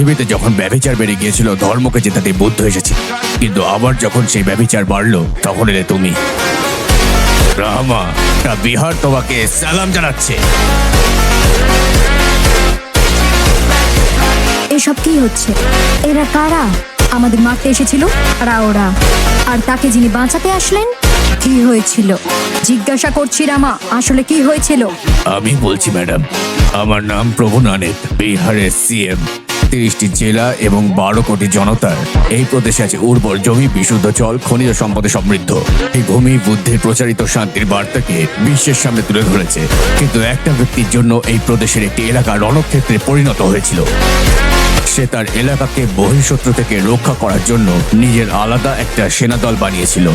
পৃথিবীতে যখন ব্যভিচার বেড়ে গিয়েছিল, ধর্মকে জেতাতে বুদ্ধ এসেছে, কিন্তু আবার যখন সেই ব্যভিচার বাড়লো তখন এলে তুমি। রামা, বিহার তোমাকে সালাম জানাচ্ছে। এসব কি হচ্ছে? এরা কারা? আমাদের মারতে এসেছিল ওরা, আর তাকে যিনি বাঁচাতে আসলেন, কি হয়েছিল? জিজ্ঞাসা করছি রামা, আসলে কি হয়েছিল? আমি বলছি ম্যাডাম, আমার নাম প্রভু নানক, বিহারের সিএম। 30টি জেলা এবং 12 কোটি জনতার এই প্রদেশে আছে উর্বর জমি, বিশুদ্ধ জল, খনিজ সম্পদে সমৃদ্ধ। এই ভূমি বুদ্ধের প্রচারিত শান্তির বার্তাকে বিশ্বের সামনে তুলে ধরেছে, কিন্তু একটা ব্যক্তির জন্য এই প্রদেশের একটি এলাকা রণক্ষেত্রে পরিণত হয়েছিল। সে তার এলাকাকে বহিঃশত্রু থেকে রক্ষা করার জন্য নিজের আলাদা একটা সেনাদল বানিয়েছিল।